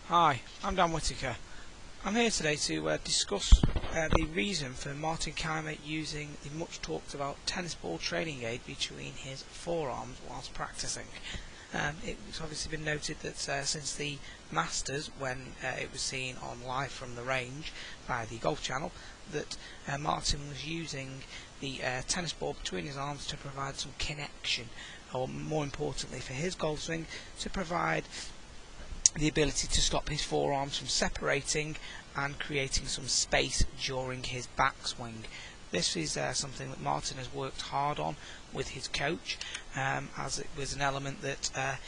Hi, I'm Dan Whittaker. I'm here today to discuss the reason for Martin Kaymer using the much talked about tennis ball training aid between his forearms whilst practicing. It's obviously been noted that since the Masters, when it was seen on live from the range by the Golf Channel, that Martin was using the tennis ball between his arms to provide some connection, or more importantly for his golf swing, to provide the ability to stop his forearms from separating and creating some space during his backswing. This is something that Martin has worked hard on with his coach, as it was an element that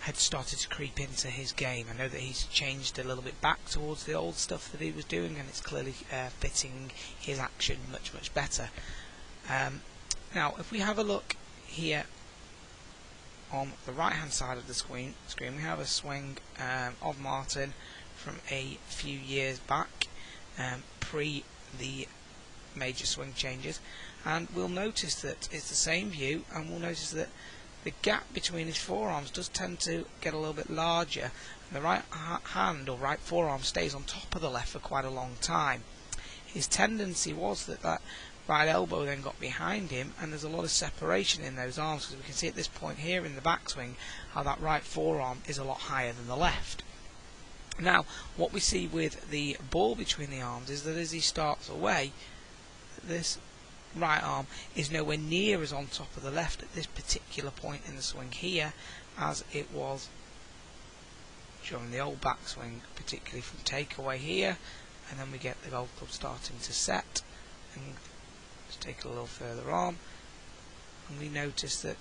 had started to creep into his game. I know that he's changed a little bit back towards the old stuff that he was doing, and it's clearly fitting his action much better. Now, if we have a look here on the right hand side of the screen, we have a swing of Martin from a few years back, pre the major swing changes, and we'll notice that it's the same view, and we'll notice that the gap between his forearms does tend to get a little bit larger, and the right hand or right forearm stays on top of the left for quite a long time. His tendency was that right elbow then got behind him, and there's a lot of separation in those arms, because we can see at this point here in the backswing how that right forearm is a lot higher than the left. Now, what we see with the ball between the arms is that as he starts away, this right arm is nowhere near as on top of the left at this particular point in the swing here as it was during the old backswing, particularly from takeaway here, and then we get the golf club starting to set. And let's take a little further on, and we notice that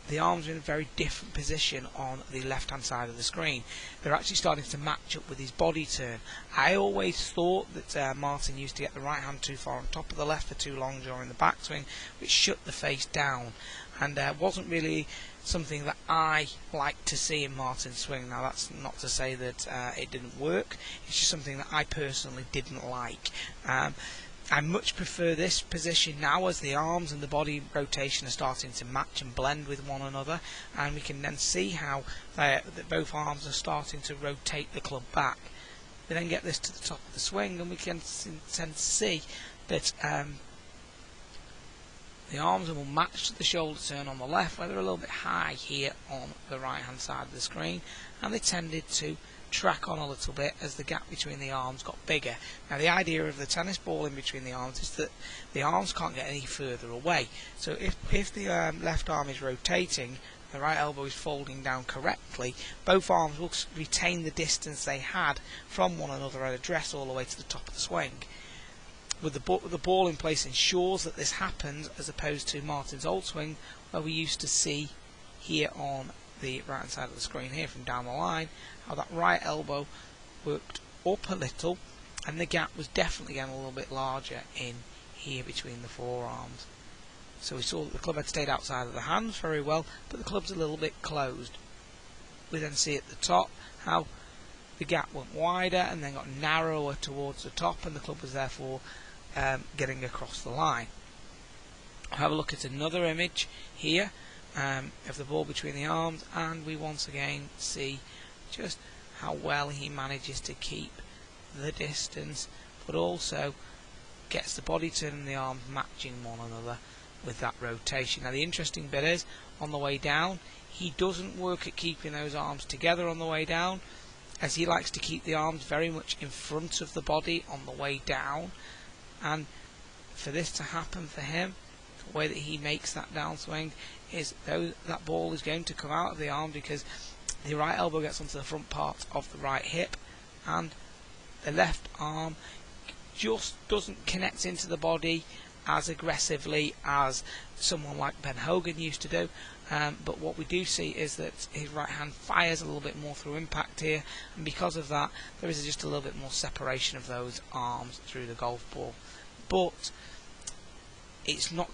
the arms are in a very different position on the left hand side of the screen. They're actually starting to match up with his body turn. I always thought that Martin used to get the right hand too far on top of the left for too long during the backswing, which shut the face down, and wasn't really something that I like to see in Martin's swing. Now, that's not to say that it didn't work, it's just something that I personally didn't like. I much prefer this position now, as the arms and the body rotation are starting to match and blend with one another, and we can then see how that both arms are starting to rotate the club back. We then get this to the top of the swing, and we can tend to see that the arms will match to the shoulder turn on the left, where they're a little bit high here on the right hand side of the screen, and they tended to track on a little bit as the gap between the arms got bigger. Now, the idea of the tennis ball in between the arms is that the arms can't get any further away. So if the left arm is rotating, the right elbow is folding down correctly, both arms will retain the distance they had from one another and address all the way to the top of the swing. With the ball in place ensures that this happens, as opposed to Martin's old swing, where we used to see here on the right hand side of the screen here from down the line how that right elbow worked up a little, and the gap was definitely getting a little bit larger in here between the forearms. So we saw that the club had stayed outside of the hands very well, but the club's a little bit closed. We then see at the top how the gap went wider and then got narrower towards the top, and the club was therefore getting across the line. I'll have a look at another image here of the ball between the arms, and we once again see just how well he manages to keep the distance, but also gets the body turn and the arms matching one another with that rotation. Now, the interesting bit is, on the way down, he doesn't work at keeping those arms together on the way down, as he likes to keep the arms very much in front of the body on the way down, and for this to happen for him, the way that he makes that downswing is that ball is going to come out of the arm, because the right elbow gets onto the front part of the right hip, and the left arm just doesn't connect into the body as aggressively as someone like Ben Hogan used to do. But what we do see is that his right hand fires a little bit more through impact here, and because of that there is just a little bit more separation of those arms through the golf ball. But it's not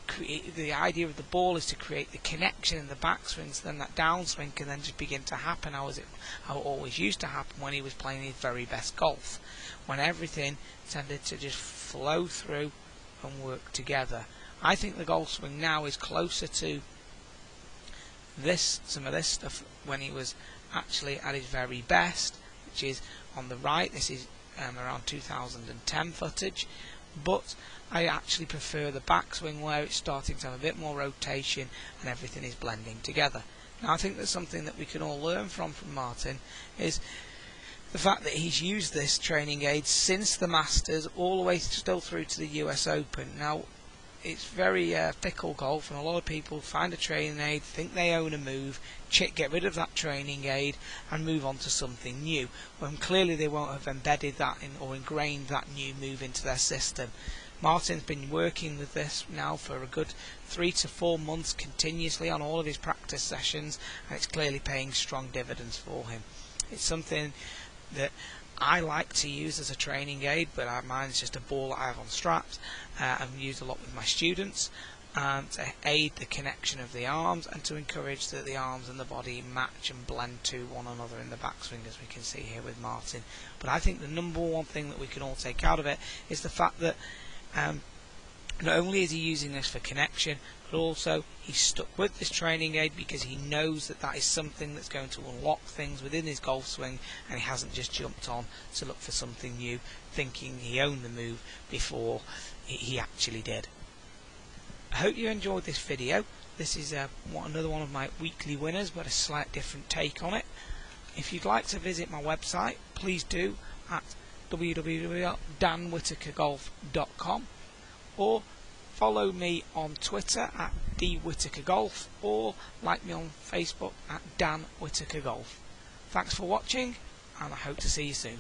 the idea of the ball is to create the connection in the backswing, so then that downswing can then just begin to happen how it always used to happen when he was playing his very best golf, when everything tended to just flow through and work together. I think the golf swing now is closer to some of this stuff when he was actually at his very best, which is on the right. This is around 2010 footage, but I actually prefer the backswing where it's starting to have a bit more rotation and everything is blending together. Now I think there's something that we can all learn from Martin, is the fact that he's used this training aid since the Masters all the way still through to the US Open. Now it's very fickle golf, and a lot of people find a training aid, think they own a move, get rid of that training aid and move on to something new, when clearly they won't have embedded that in or ingrained that new move into their system. Martin's been working with this now for a good 3 to 4 months continuously on all of his practice sessions, and it's clearly paying strong dividends for him. It's something that I like to use as a training aid, but mine's just a ball that I have on straps. I've used a lot with my students to aid the connection of the arms and to encourage that the arms and the body match and blend to one another in the backswing, as we can see here with Martin. But I think the number one thing that we can all take out of it is the fact that not only is he using this for connection, but also he's stuck with this training aid because he knows that that is something that's going to unlock things within his golf swing, and he hasn't just jumped on to look for something new thinking he owned the move before he actually did. I hope you enjoyed this video. This is another one of my weekly winners, but a slight different take on it. If you'd like to visit my website, please do at www.danwhittakergolf.com, or follow me on Twitter at dwhitakergolf, or like me on Facebook at Dan Whittaker Golf. Thanks for watching, and I hope to see you soon.